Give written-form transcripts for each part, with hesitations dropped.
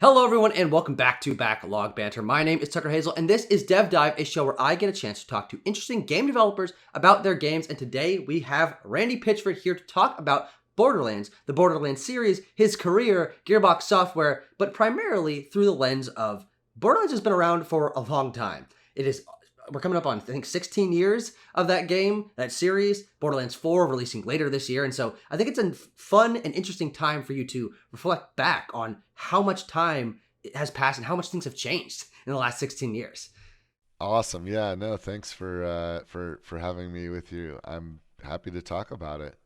Hello, everyone, and welcome back to Backlog Banter. My name is Tucker Hazell, and this is Dev Dive, a show where I get a chance to talk to interesting game developers about their games. And today we have Randy Pitchford here to talk about Borderlands, the Borderlands series, his career, Gearbox Software, but primarily through the lens of Borderlands has been around for a long time. We're coming up on, I think, 16 years of that game, that series. Borderlands 4 releasing later this year. And so I think it's a fun and interesting time for you to reflect back on how much time has passed and how much things have changed in the last 16 years. Awesome. Yeah, no, thanks for having me with you. I'm happy to talk about it.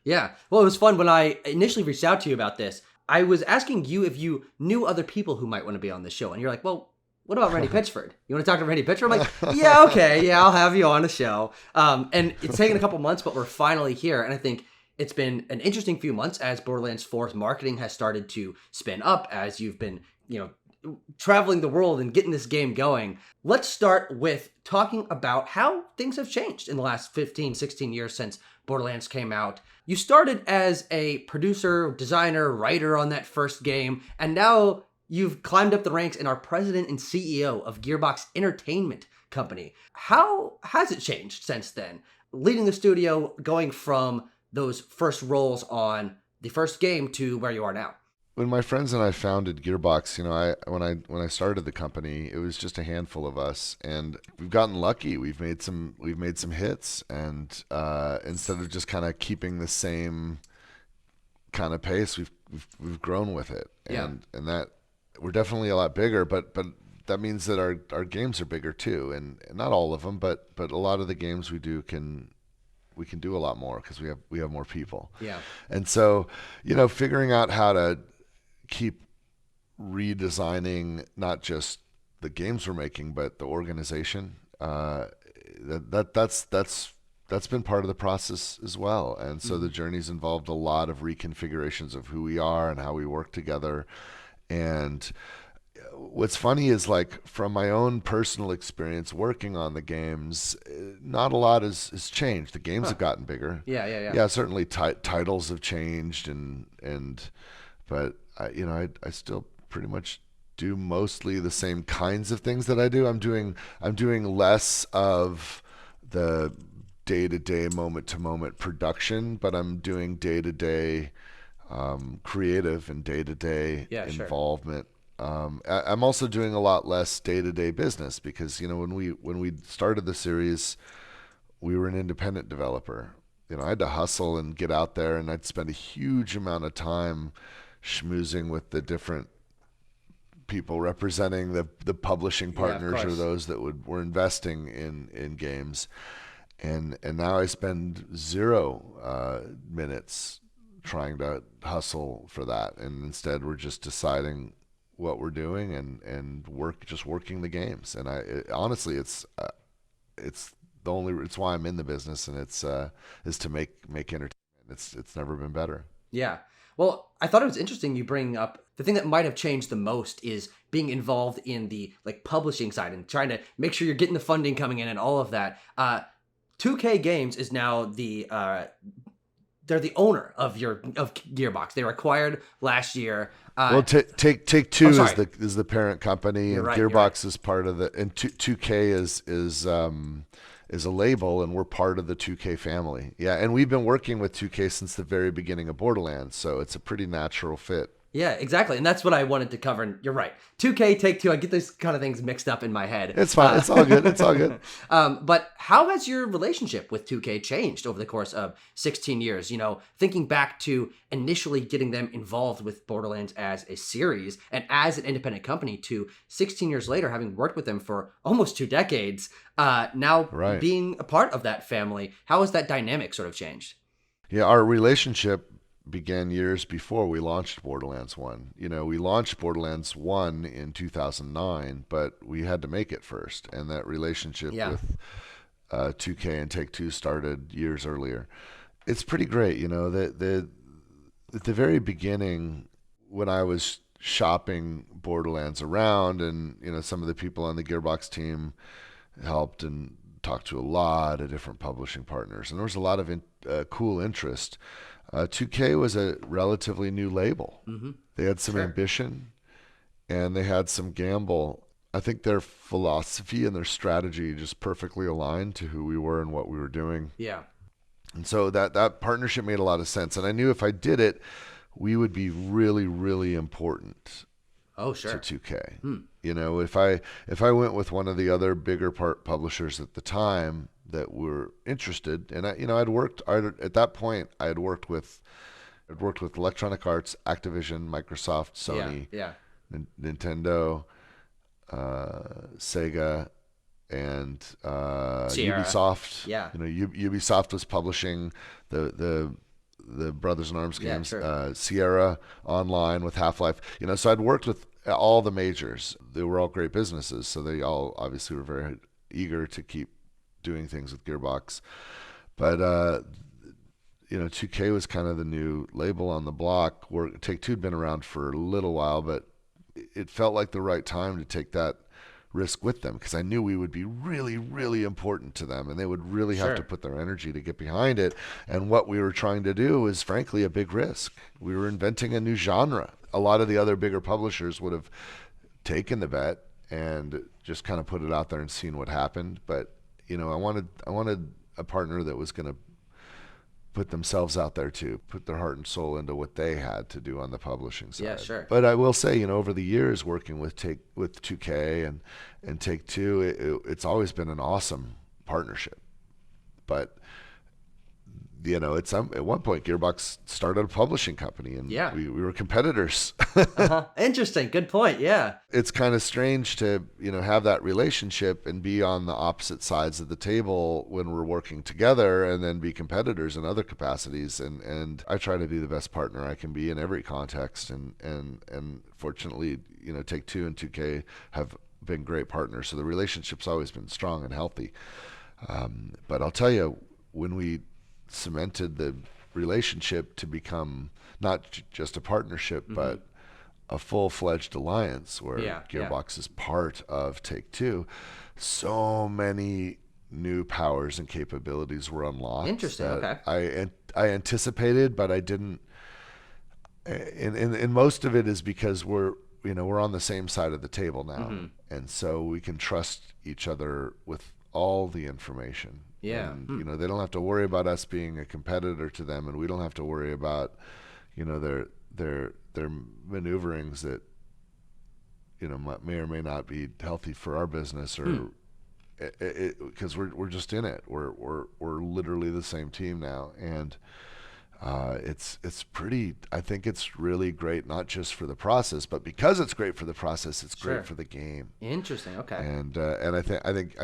Yeah. Well, it was fun when I initially reached out to you about this. I was asking you if you knew other people who might want to be on this show. And you're like, well, what about Randy Pitchford? You want to talk to Randy Pitchford? I'm like, yeah, okay. Yeah, I'll have you on the show. And it's taken a couple months, but we're finally here. And I think it's been an interesting few months as Borderlands 4's marketing has started to spin up, as you've been, traveling the world and getting this game going. Let's start with talking about how things have changed in the last 15, 16 years since Borderlands came out. You started as a producer, designer, writer on that first game, and now you've climbed up the ranks and are president and CEO of Gearbox Entertainment company. How has it changed since then? Leading the studio, going from those first roles on the first game to where you are now. When my friends and I founded Gearbox, when I started the company, it was just a handful of us, and we've gotten lucky. We've made some hits, and instead of just kind of keeping the same kind of pace, we've grown with it, and that we're definitely a lot bigger. But that means that our games are bigger too, and not all of them, but a lot of the games we can do a lot more because we have more people. Yeah. And so, figuring out how to keep redesigning not just the games we're making, but the organization. That's been part of the process as well. And so the journey's involved a lot of reconfigurations of who we are and how we work together. And what's funny is, like, from my own personal experience working on the games, not a lot has changed. The games have gotten bigger. Yeah. Certainly titles have changed, but I still pretty much do mostly the same kinds of things that I do. I'm doing less of the day-to-day, moment-to-moment production, but I'm doing day-to-day creative and day-to-day involvement. I'm also doing a lot less day-to-day business because when we started the series, we were an independent developer. I had to hustle and get out there, and I'd spend a huge amount of time schmoozing with the different people representing the publishing partners or those that were investing in games, and now I spend 0 minutes trying to hustle for that, and instead we're just deciding what we're doing and working the games. And honestly, it's why I'm in the business, and it's is to make entertainment. It's never been better. Yeah. Well, I thought it was interesting you bring up the thing that might have changed the most is being involved in the publishing side and trying to make sure you're getting the funding coming in and all of that. 2K Games is now they're the owner of Gearbox. They were acquired last year. Well, Take Two is the parent company, and Gearbox is part of the, and 2K is a label, and we're part of the 2K family. Yeah, and we've been working with 2K since the very beginning of Borderlands, so it's a pretty natural fit. Yeah, exactly. And that's what I wanted to cover. And you're right. 2K, Take-Two, I get these kind of things mixed up in my head. It's fine. It's all good. It's all good. But how has your relationship with 2K changed over the course of 16 years? Thinking back to initially getting them involved with Borderlands as a series and as an independent company to 16 years later, having worked with them for almost 2 decades, now being a part of that family. How has that dynamic sort of changed? Yeah, our relationship began years before we launched Borderlands 1. We launched Borderlands 1 in 2009, but we had to make it first, and that relationship with 2K and Take-Two started years earlier. It's pretty great. At the very beginning, when I was shopping Borderlands around, and some of the people on the Gearbox team helped and talked to a lot of different publishing partners, and there was a lot of cool interest. 2K was a relatively new label. Mm-hmm. They had some ambition, and they had some gamble. I think their philosophy and their strategy just perfectly aligned to who we were and what we were doing. Yeah. And so that partnership made a lot of sense. And I knew if I did it, we would be really, really important Oh, to sure. 2K. Hmm. You know, if I went with one of the other bigger publishers at the time that were interested, and at that point I'd worked with Electronic Arts, Activision, Microsoft, Yeah. Sony, Yeah. Nintendo, Sega, and Sierra. Ubisoft. Yeah. You know, Ubisoft was publishing the Brothers in Arms Yeah, games, sure. Sierra Online with Half-Life. You know, so I'd worked with all the majors. They were all great businesses, so they all obviously were very eager to keep doing things with Gearbox. But you know, 2K was kind of the new label on the block. Where Take-Two had been around for a little while, but it felt like the right time to take that risk with them because I knew we would be really, really important to them and they would really have to Sure. put their energy to get behind it. And what we were trying to do was, frankly, a big risk. We were inventing a new genre. A lot of the other bigger publishers would have taken the bet and just kind of put it out there and seen what happened. But you know, I wanted a partner that was going to put themselves out there too, put their heart and soul into what they had to do on the publishing Yeah, side. sure. But I will say, you know, over the years working with 2K and Take Two, it's always been an awesome partnership. But you know, it's at one point Gearbox started a publishing company, and Yeah. we were competitors. Uh-huh. Interesting. Good point. Yeah. It's kind of strange to, you know, have that relationship and be on the opposite sides of the table when we're working together, and then be competitors in other capacities. And I try to be the best partner I can be in every context. And fortunately, you know, Take Two and 2K have been great partners, so the relationship's always been strong and healthy. But I'll tell you, when we cemented the relationship to become not just a partnership, but a full-fledged alliance where Yeah. Yeah. Gearbox is part of Take-Two, so many new powers and capabilities were unlocked Interesting. that Okay. I anticipated, but I didn't. And most of it is because we're on the same side of the table now, Mm-hmm. and so we can trust each other with all the information. Yeah. And Hmm. you know, they don't have to worry about us being a competitor to them, and we don't have to worry about, you know, their maneuverings that, you know, may or may not be healthy for our business, or because we're just in it. We're literally the same team now, and it's pretty. I think it's really great, not just for the process, but because it's great for the process, it's Sure. great for the game. Interesting. Okay. And I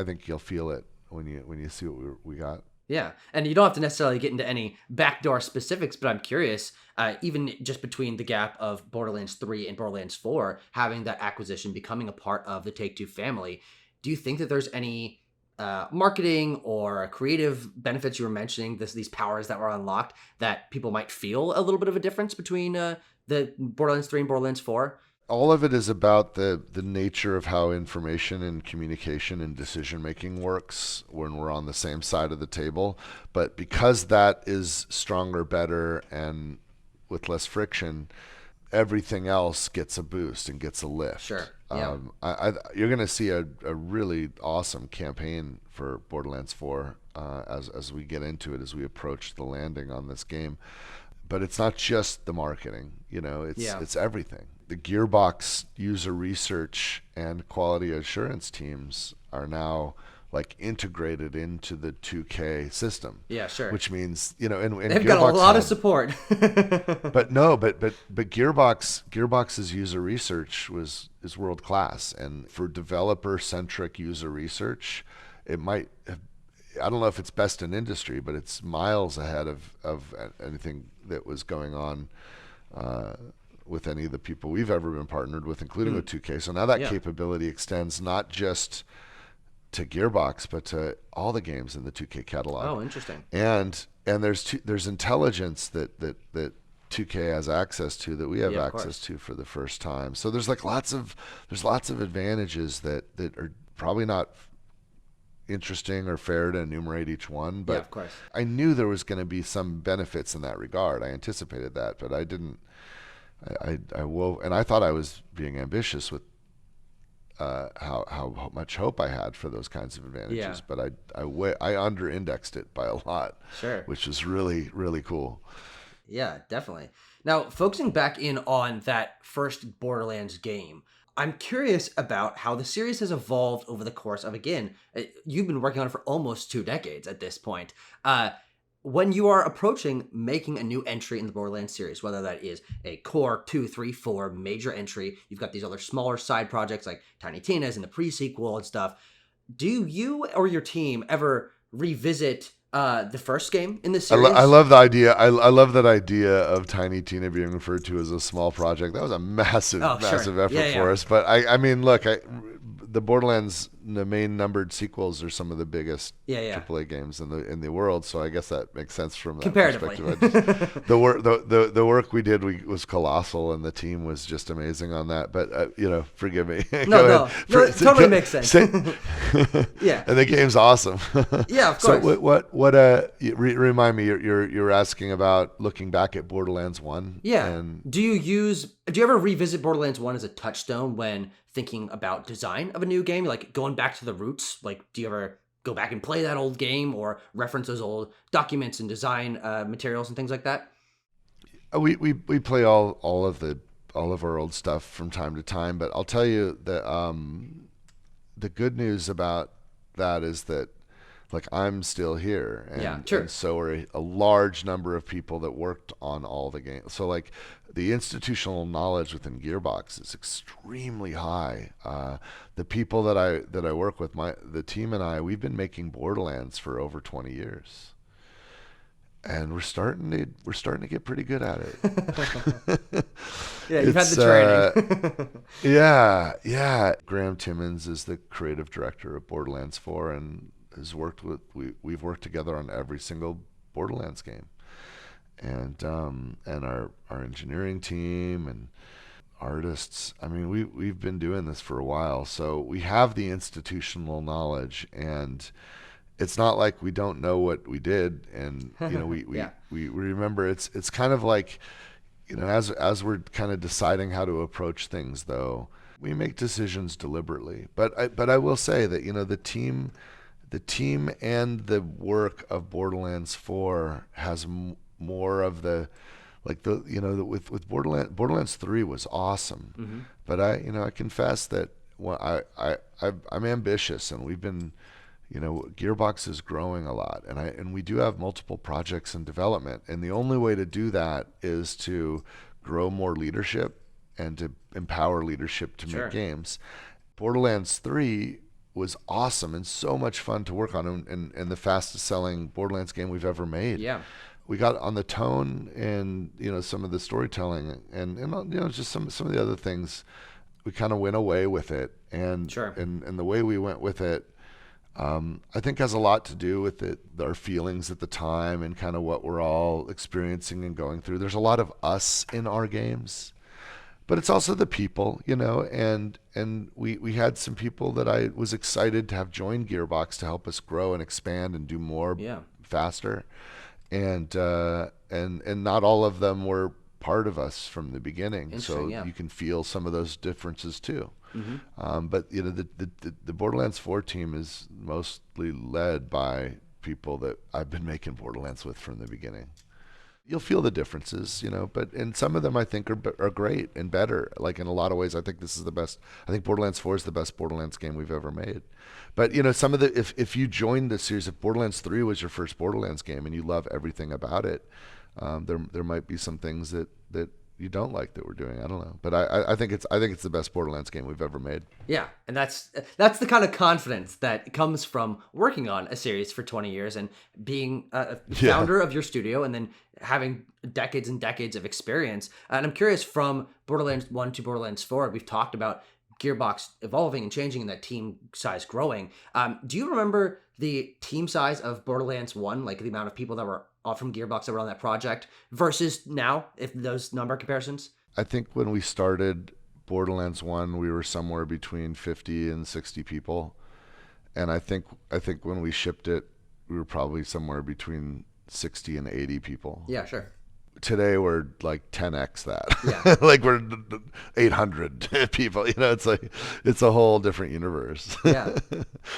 think you'll feel it when you see what we got. Yeah, and you don't have to necessarily get into any backdoor specifics, but I'm curious, even just between the gap of Borderlands 3 and Borderlands 4, having that acquisition, becoming a part of the Take-Two family, do you think that there's any marketing or creative benefits you were mentioning, these powers that were unlocked, that people might feel a little bit of a difference between the Borderlands 3 and Borderlands 4? All of it is about the nature of how information and communication and decision making works when we're on the same side of the table. But because that is stronger, better, and with less friction, everything else gets a boost and gets a lift. Sure. Yeah. You're going to see a really awesome campaign for Borderlands 4 as we get into it, as we approach the landing on this game. But it's not just the marketing, you know, it's everything. The Gearbox user research and quality assurance teams are now like integrated into the 2K system. Yeah, sure. Which means, you know, and They've Gearbox got a lot of support. but Gearbox's user research is world class, and for developer centric user research, it might have, I don't know if it's best in industry, but it's miles ahead of anything that was going on with any of the people we've ever been partnered with, including with 2K. So now that capability extends not just to Gearbox, but to all the games in the 2K catalog. Oh, interesting. And there's intelligence that 2K has access to that we have access to for the first time. So there's lots of advantages that are probably not interesting or fair to enumerate each one, but of course. I knew there was going to be some benefits in that regard. I anticipated that, but I didn't I wove, and I thought I was being ambitious with how much hope I had for those kinds of Yeah, advantages, but I under indexed it by a lot, sure. which was really really cool. Yeah, definitely. Now, focusing back in on that first Borderlands game, I'm curious about how the series has evolved over the course of, again, you've been working on it for almost 2 decades at this point. When you are approaching making a new entry in the Borderlands series, whether that is a core 2, 3, 4 major entry, you've got these other smaller side projects like Tiny Tina's and the pre-sequel and stuff. Do you or your team ever revisit the first game in the I series? love the idea. I love that idea of Tiny Tina being referred to as a small project. That was a Oh, sure. massive Yeah, effort yeah. for us. But I mean, look, the Borderlands, the main numbered sequels are some of the biggest Yeah, yeah. AAA games in the world. So I guess that makes sense from that Comparatively. perspective. The work we did was colossal, and the team was just amazing on that. But forgive me. No, Go no. ahead. No, it totally makes sense. Say- Yeah. and the game's awesome. Yeah, of So course. remind me, you're asking about looking back at Borderlands 1 Yeah. and Do you ever revisit Borderlands 1 as a touchstone when thinking about design of a new game? Like going back to the roots? Like, do you ever go back and play that old game or reference those old documents and design materials and things like that? we play all of our old stuff from time to time, but I'll tell you that the good news about that is that like I'm still here, Yeah, and sure. so are a large number of people that worked on all the games. So like the institutional knowledge within Gearbox is extremely high. The people that I work with, the team and I, we've been making Borderlands for over 20 years. And we're starting to get pretty good at it. Yeah, you've had It's the training. yeah. Graham Timmons is the creative director of Borderlands 4 and has worked with we've worked together on every single Borderlands game. And our engineering team and artists. I mean, we've been doing this for a while, so we have the institutional knowledge, and it's not like we don't know what we did. And Yeah, we remember. It's kind of like, as we're kind of deciding how to approach things, though, we make decisions deliberately. But I will say that the team and the work of Borderlands 4 has more of the like the with Borderlands 3 was awesome. hmm But I confess that I'm ambitious, and we've been, Gearbox is growing a lot, and we do have multiple projects in development, and the only way to do that is to grow more leadership and to empower leadership to make sure. games. Borderlands 3 was awesome and so much fun to work on, and the fastest selling Borderlands game we've ever made. Yeah, We got on the tone and some of the storytelling and just some of the other things. We kind of went away with it, and sure. and the way we went with it, I think has a lot to do with our feelings at the time and kind of what we're all experiencing and going through. There's a lot of us in our games, but it's also the people, and we had some people that I was excited to have join Gearbox to help us grow and expand and do more Yeah, faster, and not all of them were part of us from the beginning, so interesting. Yeah. you can feel some of those differences too. hmm But the Borderlands 4 team is mostly led by people that I've been making Borderlands with from the beginning. You'll feel the differences, but and some of them I think are great and better. Like in a lot of ways, I think this is the best. I think Borderlands 4 is the best Borderlands game we've ever made. But some of the if you joined the series, if Borderlands 3 was your first Borderlands game and you love everything about it, there might be some things that you don't like that we're doing. I don't know, but I think it's the best Borderlands game we've ever made. Yeah, and that's the kind of confidence that comes from working on a series for 20 years and being a Yeah. founder of your studio and then having decades and decades of experience. And I'm curious, from Borderlands 1 to Borderlands 4, we've talked about Gearbox evolving and changing and that team size growing. Do you remember the team size of Borderlands 1, like the amount of people that were from Gearbox that were on that project versus now, if those number comparisons? I think when we started Borderlands 1, we were somewhere between 50 and 60 people. And I think when we shipped it, we were probably somewhere between 60 and 80 people. Yeah, sure. today we're like 10x that. Yeah. Like we're 800 people. It's a whole different universe. Yeah.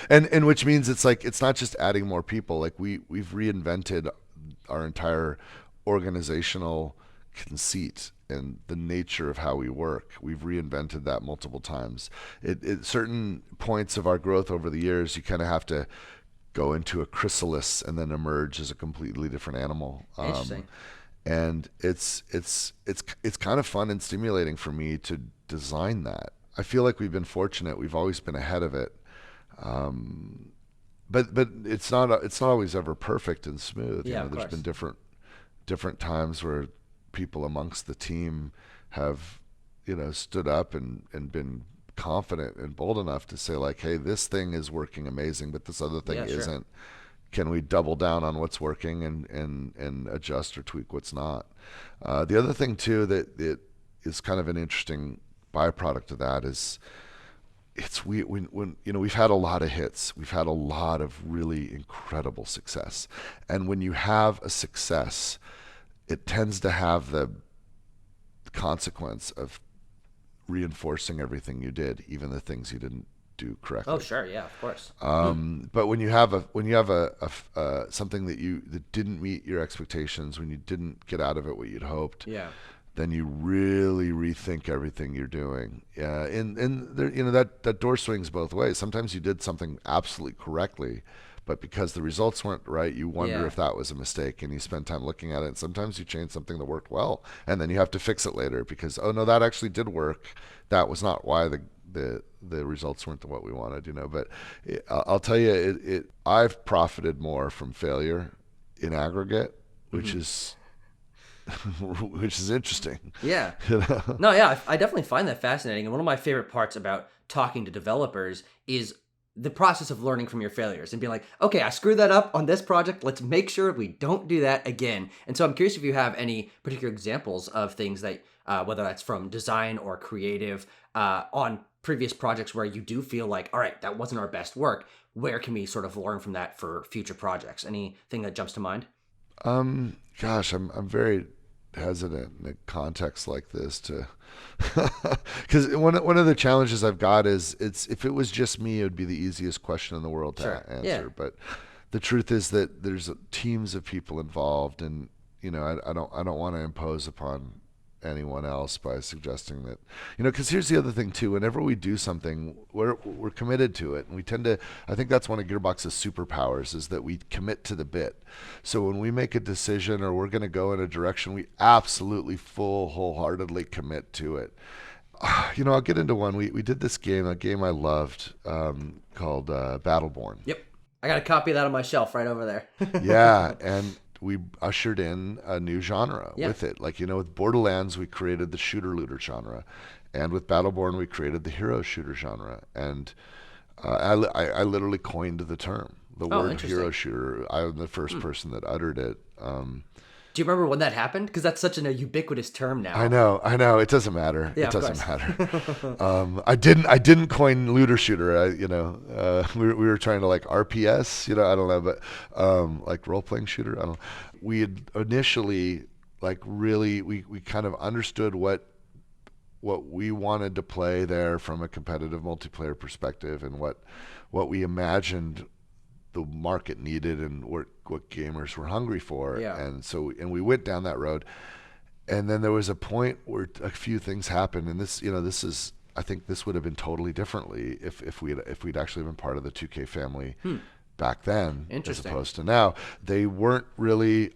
And which means it's like it's not just adding more people. Like we've reinvented our entire organizational conceit and the nature of how we work. We've reinvented that multiple times. It certain points of our growth over the years, you kind of have to go into a chrysalis and then emerge as a completely different animal. Interesting. And it's kind of fun and stimulating for me to design that. I feel like we've been fortunate. We've always been ahead of it. But it's not always ever perfect and smooth. Yeah, of There's course. been different times where people amongst the team have stood up and been confident and bold enough to say like, hey, this thing is working amazing, but this other thing Yeah, sure. isn't. Can we double down on what's working and adjust or tweak what's not? The other thing too that it is kind of an interesting byproduct of that is when we've had a lot of hits, we've had a lot of really incredible success, and when you have a success, it tends to have the consequence of reinforcing everything you did, even the things you didn't do correctly. Oh, sure. Yeah, of course. But when you have something that didn't meet your expectations, when you didn't get out of it what you'd hoped, Yeah. then you really rethink everything you're doing. Yeah, and there, that door swings both ways. Sometimes you did something absolutely correctly, but because the results weren't right, you wonder Yeah. if that was a mistake, and you spend time looking at it. And sometimes you change something that worked well, and then you have to fix it later because, oh no, that actually did work. That was not why the results weren't what we wanted. But I'll tell you, I've profited more from failure in aggregate, which is which is interesting. Yeah. No, yeah, I definitely find that fascinating. And one of my favorite parts about talking to developers is the process of learning from your failures and being like, okay, I screwed that up on this project. Let's make sure we don't do that again. And so I'm curious if you have any particular examples of things that, whether that's from design or creative, on previous projects where you do feel like, all right, that wasn't our best work. Where can we sort of learn from that for future projects? Anything that jumps to mind? Gosh, I'm very hesitant in a context like this to because one of the challenges I've got is if it was just me, it would be the easiest question in the world to Sure. answer. Yeah. But the truth is that there's teams of people involved, and I don't want to impose upon anyone else by suggesting that because here's the other thing too. Whenever we do something, we're committed to it, and we tend to. I think that's one of Gearbox's superpowers is that we commit to the bit. So when we make a decision or we're going to go in a direction, we absolutely wholeheartedly commit to it. I'll get into one. We did this game, a game I loved, called Battleborn. Yep. I got a copy of that on my shelf right over there. Yeah, and we ushered in a new genre Yeah. with it. Like, with Borderlands, we created the shooter looter genre. And with Battleborn, we created the hero shooter genre. And I literally coined the term, the word interesting. hero shooter. I'm the first person that uttered it. Do you remember when that happened? Because that's such a ubiquitous term now. I know. It doesn't matter. Yeah, It of doesn't course. matter. I didn't coin looter shooter. We were trying to like RPS. I don't know, but like role playing shooter. I don't know. We had initially like really we kind of understood what we wanted to play there from a competitive multiplayer perspective, and what we imagined the market needed and what gamers were hungry for. Yeah. And we went down that road. And then there was a point where a few things happened, and this is, I think this would have been totally differently if we'd actually been part of the 2K family back then, as Interesting. opposed to now. They weren't really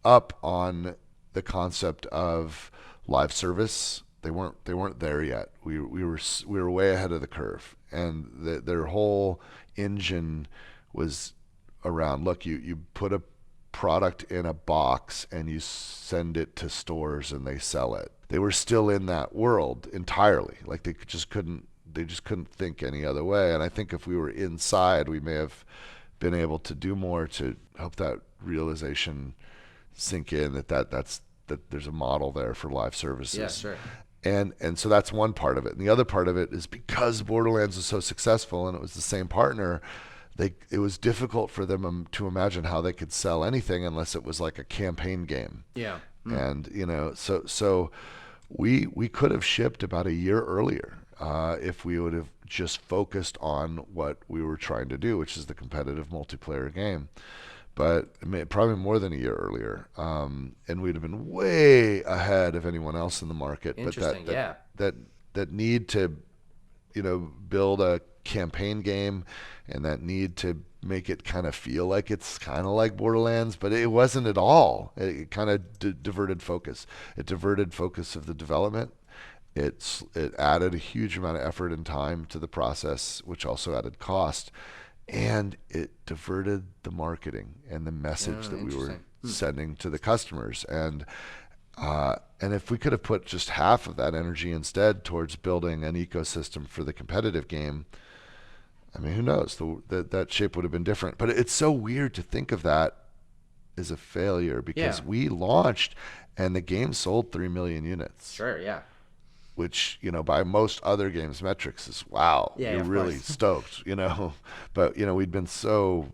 up on the concept of live service. They weren't there yet. We were way ahead of the curve, and their whole engine was around, look, you put a product in a box and you send it to stores and they sell it. They were still in that world entirely. Like they just couldn't think any other way. And I think if we were inside, we may have been able to do more to help that realization sink in that there's a model there for live services. Yeah, sure. And so that's one part of it. And the other part of it is because Borderlands was so successful and it was the same partner, it was difficult for them to imagine how they could sell anything unless it was like a campaign game. Yeah. And so we could have shipped about a year earlier if we would have just focused on what we were trying to do, which is the competitive multiplayer game. But probably more than a year earlier, and we'd have been way ahead of anyone else in the market. Interesting. That need to, build a campaign game, and that need to make it kind of feel like it's kind of like Borderlands, but it wasn't at all. It kind of diverted focus. It diverted focus of the development. It added a huge amount of effort and time to the process, which also added cost. And it diverted the marketing and the message that we were sending to the customers. And if we could have put just half of that energy instead towards building an ecosystem for the competitive game, I mean, who knows? That shape would have been different. But it's so weird to think of that as a failure, because we launched and the game sold 3 million units. Sure, yeah. Which, by most other games metrics is, wow, you're really stoked, But, we'd been so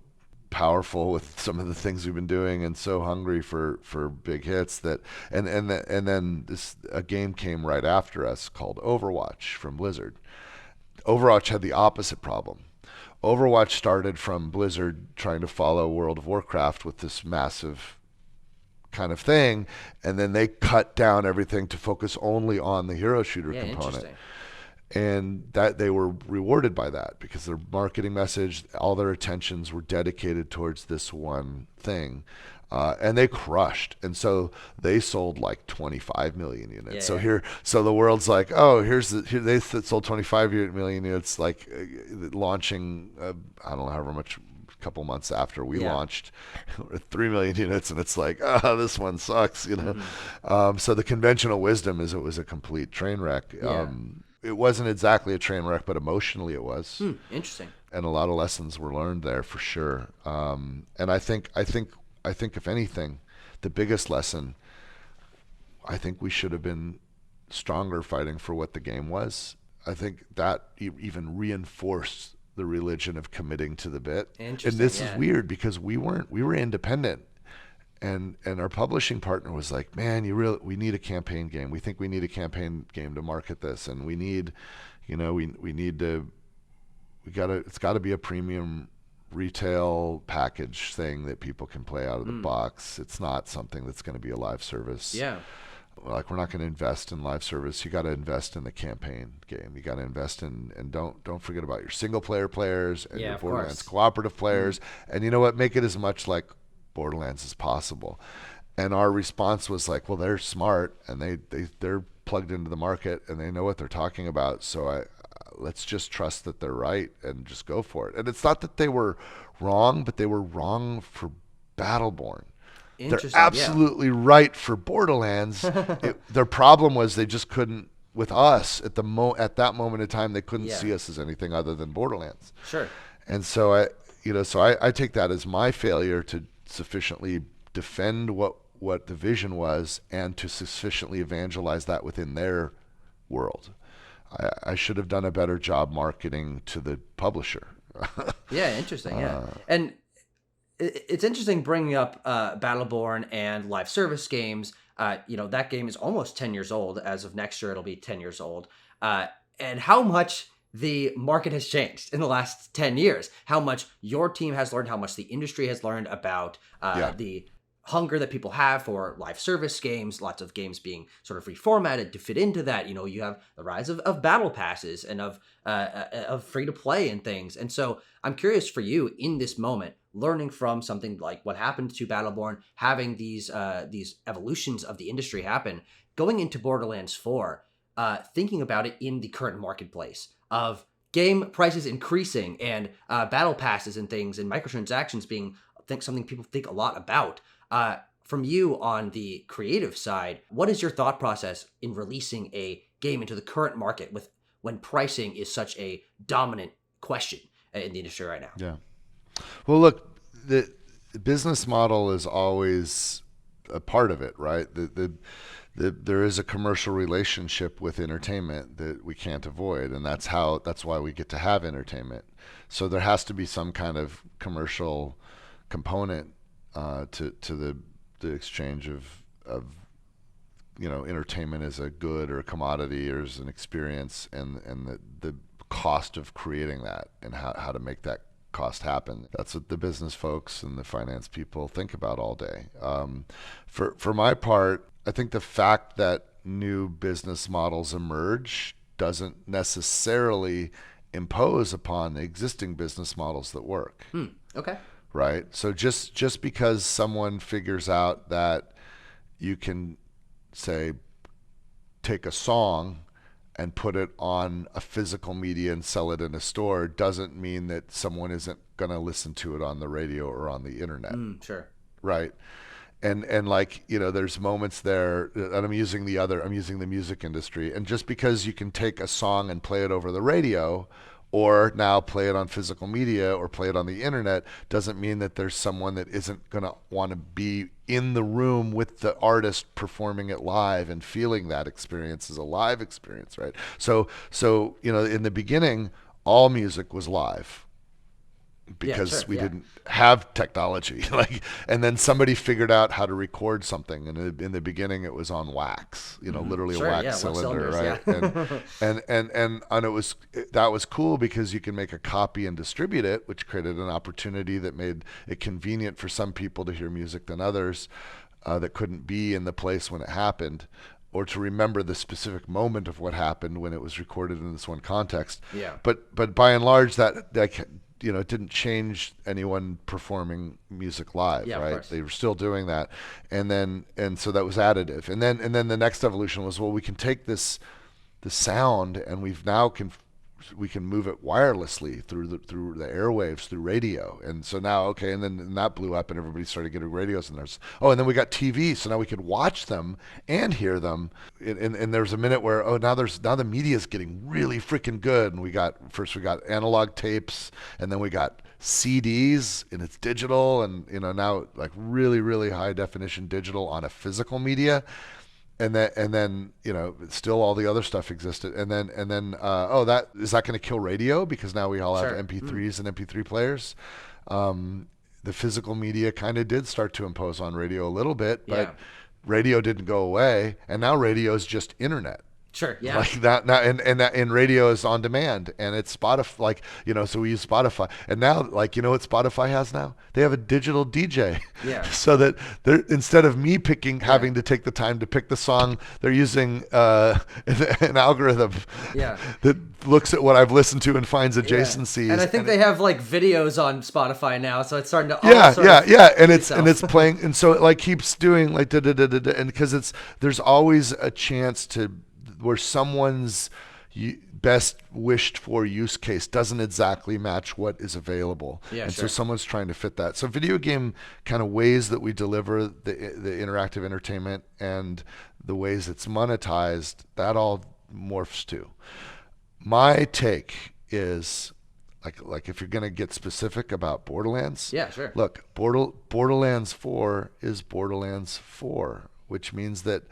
powerful with some of the things we've been doing and so hungry for big hits that, and then a game came right after us called Overwatch from Blizzard. Overwatch had the opposite problem. Overwatch started from Blizzard trying to follow World of Warcraft with this massive kind of thing, and then they cut down everything to focus only on the hero shooter component. And that they were rewarded by that, because their marketing message, all their attentions were dedicated towards this one thing. And they crushed, and so they sold like 25 million units. So the world's like, oh, they sold 25 million units, like launching, I don't know however much, couple months after we launched, 3 million units, and it's like, this one sucks, So the conventional wisdom is it was a complete train wreck. It wasn't exactly a train wreck, but emotionally it was. Interesting. And a lot of lessons were learned there for sure. And I think if anything, the biggest lesson, I think we should have been stronger fighting for what the game was. I think that even reinforced the religion of committing to the bit. And this is weird, because we were independent, and our publishing partner was like, man, we need a campaign game. We think we need a campaign game to market this, and we need, it's got to be a premium retail package thing that people can play out of the box. It's not something that's going to be a live service. Like, we're not going to invest in live service. You got to invest in the campaign game. You got to invest in, and don't forget about your single player players and your Borderlands cooperative players. And you know what? Make it as much like Borderlands as possible. And our response was like, well, they're smart, and they're plugged into the market, and they know what they're talking about. So let's just trust that they're right and just go for it. And it's not that they were wrong, but they were wrong for Battleborn. They're absolutely right for Borderlands. Their problem was they just couldn't, with us at that moment in time, they couldn't see us as anything other than Borderlands. Sure. And so I take that as my failure to sufficiently defend what the vision was, and to sufficiently evangelize that within their world. I should have done a better job marketing to the publisher. Interesting. And it's interesting bringing up Battleborn and live service games. That game is almost 10 years old. As of next year, it'll be 10 years old. And how much the market has changed in the last 10 years. How much your team has learned, how much the industry has learned about the hunger that people have for live service games, lots of games being sort of reformatted to fit into that. You have the rise of battle passes and of free to play and things. And so I'm curious for you in this moment, learning from something like what happened to Battleborn, having these evolutions of the industry happen, going into Borderlands 4, thinking about it in the current marketplace of game prices increasing and battle passes and things and microtransactions being something people think a lot about. From you on the creative side, what is your thought process in releasing a game into the current market when pricing is such a dominant question in the industry right now? Yeah. Well, look, the business model is always a part of it, right? The there is a commercial relationship with entertainment that we can't avoid, and that's why we get to have entertainment. So there has to be some kind of commercial component to the exchange of entertainment as a good or a commodity or as an experience, and the cost of creating that and how to make that cost happen. That's what the business folks and the finance people think about all day. For my part, I think the fact that new business models emerge doesn't necessarily impose upon existing business models that work. Okay. Right? So just because someone figures out that you can, say, take a song and put it on a physical media and sell it in a store doesn't mean that someone isn't going to listen to it on the radio or on the internet. Sure. Right? And like, there's moments there, and I'm using the music industry, and just because you can take a song and play it over the radio or now play it on physical media or play it on the internet doesn't mean that there's someone that isn't going to want to be in the room with the artist performing it live and feeling that experience as a live experience, right? So in the beginning, all music was live because we didn't have technology, and then somebody figured out how to record something, and in the beginning it was on wax, literally a wax cylinder, right? And that was cool because you can make a copy and distribute it, which created an opportunity that made it convenient for some people to hear music than others that couldn't be in the place when it happened, or to remember the specific moment of what happened when it was recorded in this one context. But by and large, that it didn't change anyone performing music live, right? They were still doing that, and so that was additive. And then the next evolution was, well, we can take the sound, and we can move it wirelessly through the airwaves, through radio. And so now, and then that blew up, and everybody started getting radios, and and then we got TV, so now we could watch them and hear them. And there was a minute where now the media is getting really freaking good, and we got analog tapes, and then we got CDs, and it's digital, and now like really, really high definition digital on a physical media. And then still all the other stuff existed, and then that is that going to kill radio because now we all have MP3s and MP3 players. The physical media kind of did start to impose on radio a little bit, but radio didn't go away, and now radio is just internet. Sure. Yeah. Like that now, and radio is on demand, and it's Spotify. So we use Spotify, and now, what Spotify has now, they have a digital DJ. Yeah. So that instead of me having to take the time to pick the song, they're using an algorithm. That looks at what I've listened to and finds adjacencies. And I think they have videos on Spotify now, so it's starting to. And it's playing, and so it keeps doing and because there's always a chance where someone's best wished for use case doesn't exactly match what is available. So someone's trying to fit that. So video game kind of ways that we deliver the interactive entertainment and the ways it's monetized, that all morphs too. My take is like if you're going to get specific about Borderlands, look, Borderlands 4 is Borderlands 4, which means that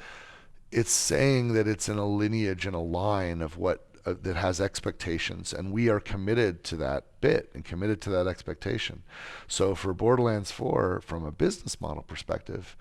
it's saying that it's in a lineage and a line of what that has expectations, and we are committed to that bit and committed to that expectation. So for Borderlands 4, from a business model perspective,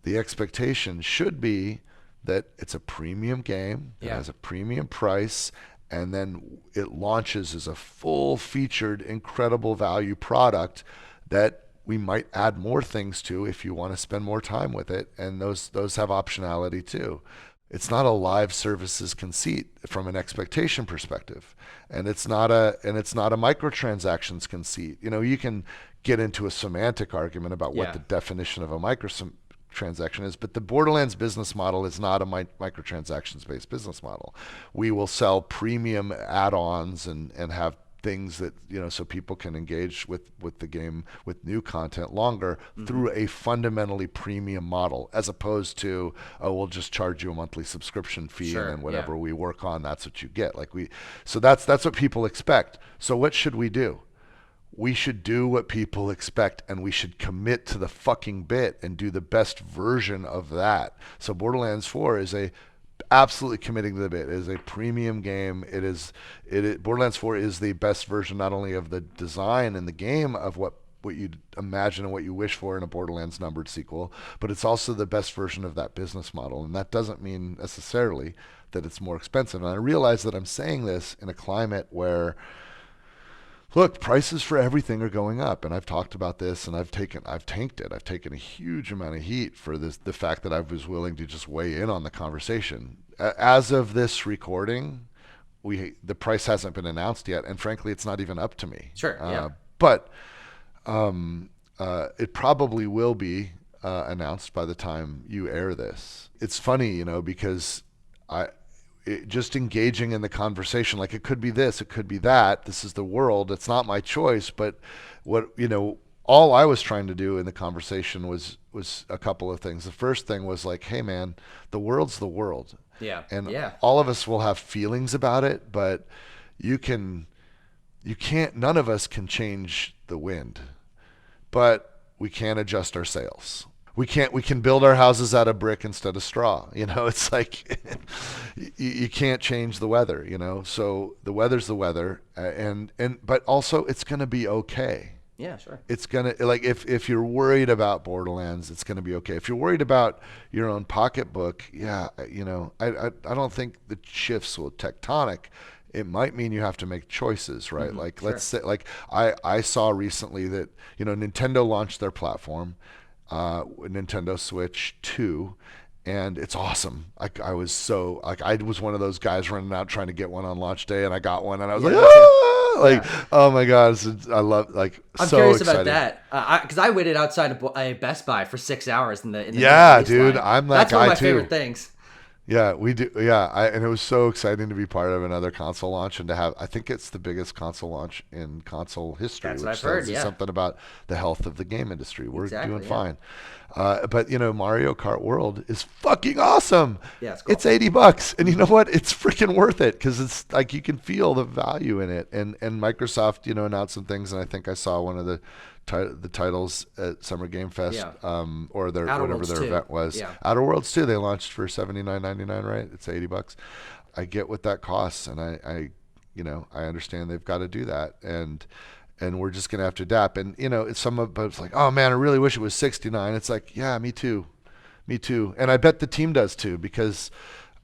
the expectation should be that it's a premium game that has a premium price, and then it launches as a full-featured, incredible value product that we might add more things to if you want to spend more time with it, and those have optionality too. It's not a live services conceit from an expectation perspective, and it's not a microtransactions conceit. You can get into a semantic argument about what the definition of a microtransaction is, but the Borderlands business model is not a microtransactions based business model. We will sell premium add-ons and have things that so people can engage with the game with new content longer through a fundamentally premium model, as opposed to we'll just charge you a monthly subscription fee and then whatever we work on, that's what you get. So that's what people expect. So what should we do? we should do what people expect, and we should commit to the fucking bit and do the best version of that. So Borderlands 4 is absolutely committing to the bit. It is a premium game. Borderlands 4 is the best version, not only of the design and the game of what you imagine and what you wish for in a Borderlands numbered sequel, but it's also the best version of that business model. And that doesn't mean necessarily that it's more expensive. And I realize that I'm saying this in a climate where, look, prices for everything are going up, and I've talked about this, and I've tanked it. I've taken a huge amount of heat for the fact that I was willing to just weigh in on the conversation. As of this recording, the price hasn't been announced yet, and frankly, it's not even up to me. Sure. Yeah. But it probably will be announced by the time you air this. It's funny, because just engaging in the conversation, like it could be this, it could be that. This is the world. It's not my choice, but all I was trying to do in the conversation was a couple of things. The first thing was like, hey man, the world's the world. Yeah. And yeah. all of us will have feelings about it, but none of us can change the wind, but we can adjust our sails. We can build our houses out of brick instead of straw. It's like you can't change the weather, so the weather's the weather, but also it's going to be okay. Yeah, sure. It's going to, like, if you're worried about Borderlands, it's going to be okay. If you're worried about your own pocketbook, yeah, I don't think the shifts will tectonic. It might mean you have to make choices, right? Mm-hmm. Like, sure. let's say, like I saw recently that, Nintendo launched their platform, Nintendo Switch 2, and it's awesome. I was one of those guys running out trying to get one on launch day, and I got one, and I was oh my god, I love, like, I'm so curious excited about that because I waited outside of a Best Buy for 6 hours in the dude, line. I'm that That's guy one of my too. favorite things. Yeah, we do. Yeah, and it was so exciting to be part of another console launch and to have. I think it's the biggest console launch in console history, That's which what I've tells heard, you yeah. something about the health of the game industry. We're Exactly, doing yeah. fine. But Mario Kart World is fucking awesome. Yeah, it's cool. It's $80, and you know what? It's freaking worth it because it's like you can feel the value in it. And Microsoft, announced some things, and I think I saw one of the titles at Summer Game Fest, Yeah. or Outer whatever Worlds their 2. event was. Yeah. Outer Worlds 2, they launched for $79.99, right? It's $80. I get what that costs, and I understand they've got to do that, and we're just gonna have to adapt. And it's like, oh man, I really wish it was $69. It's like, yeah, me too, and I bet the team does too, because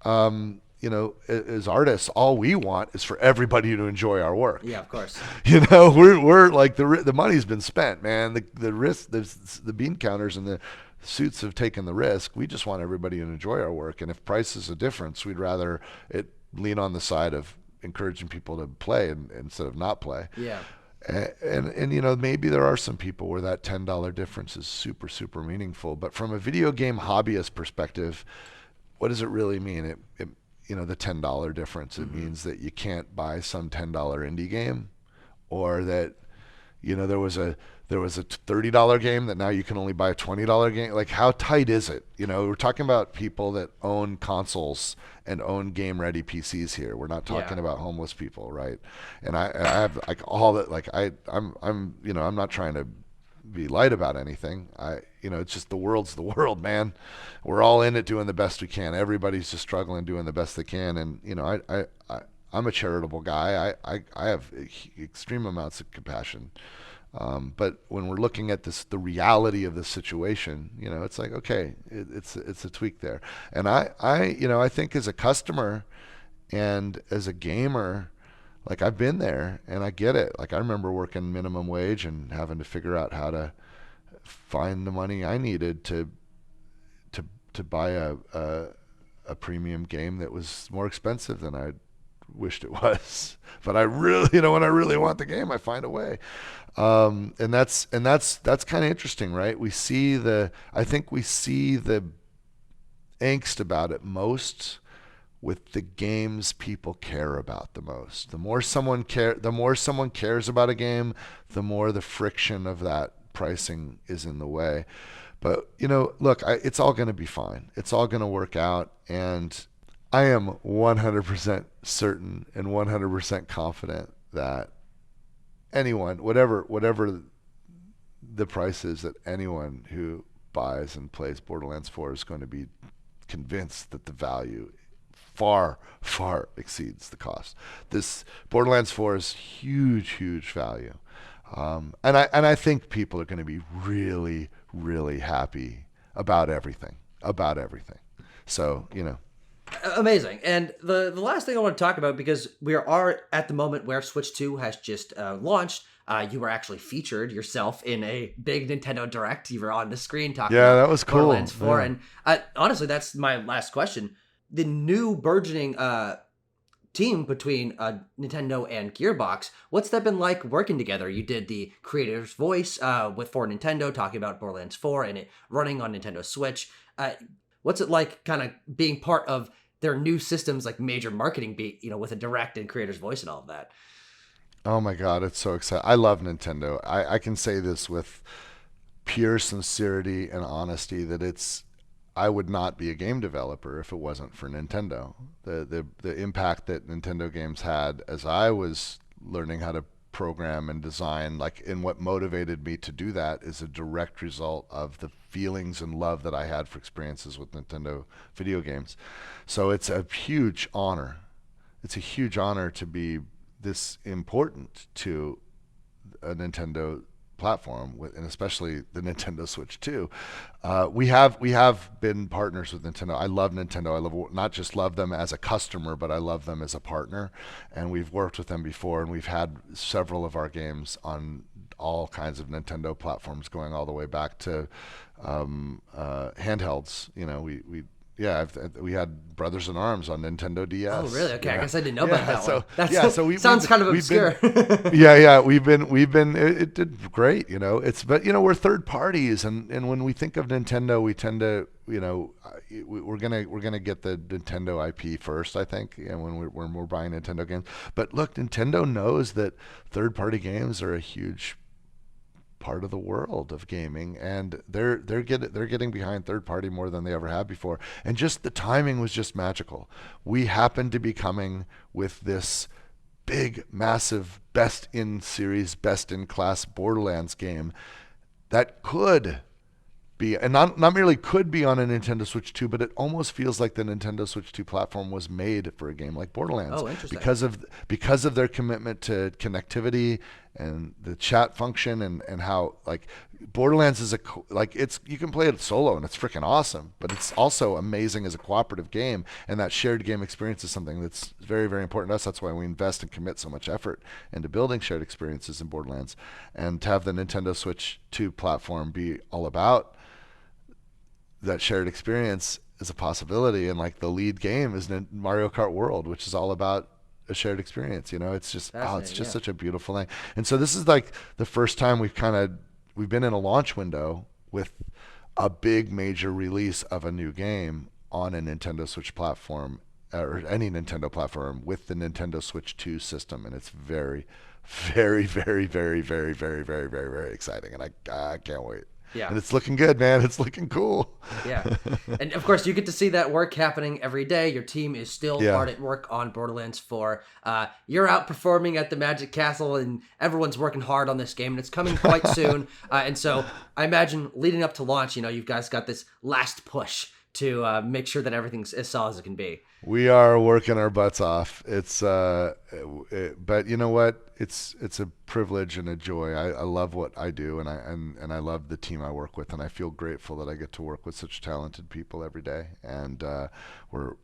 as artists, all we want is for everybody to enjoy our work. Yeah, of course. We're like, the money's been spent, man. The risk, the bean counters and the suits have taken the risk. We just want everybody to enjoy our work. And if price is a difference, we'd rather it lean on the side of encouraging people to play instead of not play. Yeah. And maybe there are some people where that $10 difference is super, super meaningful. But from a video game hobbyist perspective, what does it really mean? The $10 difference. It means that you can't buy some $10 indie game, or that there was a $30 game that now you can only buy a $20 game. Like, how tight is it? We're talking about people that own consoles and own game ready PCs here. We're not talking about homeless people, right? And I have like all that. Like I'm not trying to be light about anything. It's just the world's the world, man. We're all in it doing the best we can. Everybody's just struggling doing the best they can. And I'm a charitable guy. I have extreme amounts of compassion. But when we're looking at the reality of the situation, it's like, okay, it's a tweak there. And I think as a customer and as a gamer, like, I've been there and I get it. Like, I remember working minimum wage and having to figure out how to find the money I needed to buy a premium game that was more expensive than I wished it was. But I really, when I really want the game, I find a way. And that's kind of interesting, right? I think we see the angst about it most with the games people care about the most. The more someone cares about a game, the more the friction of that pricing is in the way. But look, it's all going to be fine. It's all going to work out, and I am 100% certain and 100% confident that anyone, whatever the price is, that anyone who buys and plays Borderlands 4 is going to be convinced that the value far, far exceeds the cost. This Borderlands 4 is huge value. And I think people are going to be really, really happy about everything. So, Amazing. And the last thing I want to talk about, because we are at the moment where Switch 2 has just launched. You were actually featured yourself in a big Nintendo Direct. You were on the screen talking about that was cool. Borderlands 4. Yeah. And honestly, that's my last question. The new burgeoning team between Nintendo and Gearbox, what's that been like working together? You did the creator's voice for Nintendo, talking about Borderlands 4 and it running on Nintendo Switch. What's it like kind of being part of their new systems, like major marketing beat, with a direct and creator's voice and all of that? Oh my God, it's so exciting. I love Nintendo. I can say this with pure sincerity and honesty that I would not be a game developer if it wasn't for Nintendo. The impact that Nintendo games had as I was learning how to program and design, and what motivated me to do that is a direct result of the feelings and love that I had for experiences with Nintendo video games. So it's a huge honor. It's a huge honor to be this important to a Nintendo platform, and especially the Nintendo Switch 2. We have been partners with Nintendo. I love Nintendo. Not just love them as a customer, but I love them as a partner. And we've worked with them before, and we've had several of our games on all kinds of Nintendo platforms, going all the way back to handhelds. We had Brothers in Arms on Nintendo DS. Oh, really? Okay, I guess I didn't know about that one. So sounds kind of obscure. We've been. It did great. But we're third parties, and when we think of Nintendo, we tend to, we're gonna get the Nintendo IP first, I think, and when we're buying Nintendo games. But look, Nintendo knows that third party games are a huge part of the world of gaming, and they're getting behind third party more than they ever have before, and just the timing was just magical. We happened to be coming with this big, massive, best in series, best in class Borderlands game that could be, and not merely could be, on a Nintendo Switch 2, but it almost feels like the Nintendo Switch 2 platform was made for a game like Borderlands. Oh, interesting. Because of their commitment to connectivity and the chat function, and how Borderlands is you can play it solo and it's freaking awesome, but it's also amazing as a cooperative game, and that shared game experience is something that's very, very important to us. That's why we invest and commit so much effort into building shared experiences in Borderlands, and to have the Nintendo Switch 2 platform be all about that shared experience is a possibility. And the lead game is Mario Kart World, which is all about a shared experience. It's just such a beautiful thing. And so this is the first time we've been in a launch window with a big major release of a new game on a Nintendo Switch platform, or any Nintendo platform, with the Nintendo Switch 2 system, and it's very, very, very, very, very, very, very, very, very exciting, and I can't wait. Yeah. And it's looking good, man. It's looking cool. Yeah. And of course, you get to see that work happening every day. Your team is still hard at work on Borderlands 4. You're out performing at the Magic Castle, and everyone's working hard on this game, and it's coming quite soon. And so I imagine leading up to launch, you guys got this last push to make sure that everything's as solid as it can be. We are working our butts off. It's but you know what? It's a privilege and a joy. I love what I do, and I love the team I work with, and I feel grateful that I get to work with such talented people every day. And we're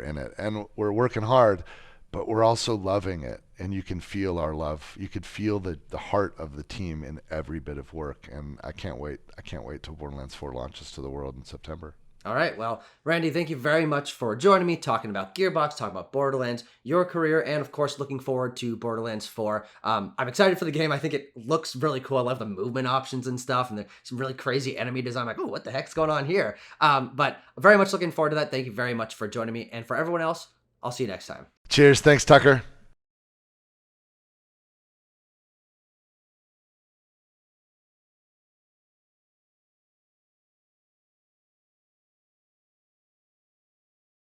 in it, and we're working hard, but we're also loving it. And you can feel our love. You could feel the heart of the team in every bit of work. And I can't wait. I can't wait till Borderlands 4 launches to the world in September. All right. Well, Randy, thank you very much for joining me, talking about Gearbox, talking about Borderlands, your career, and of course, looking forward to Borderlands 4. I'm excited for the game. I think it looks really cool. I love the movement options and stuff, and there's some really crazy enemy design. I'm like, oh, what the heck's going on here? But I'm very much looking forward to that. Thank you very much for joining me. And for everyone else, I'll see you next time. Cheers. Thanks, Tucker.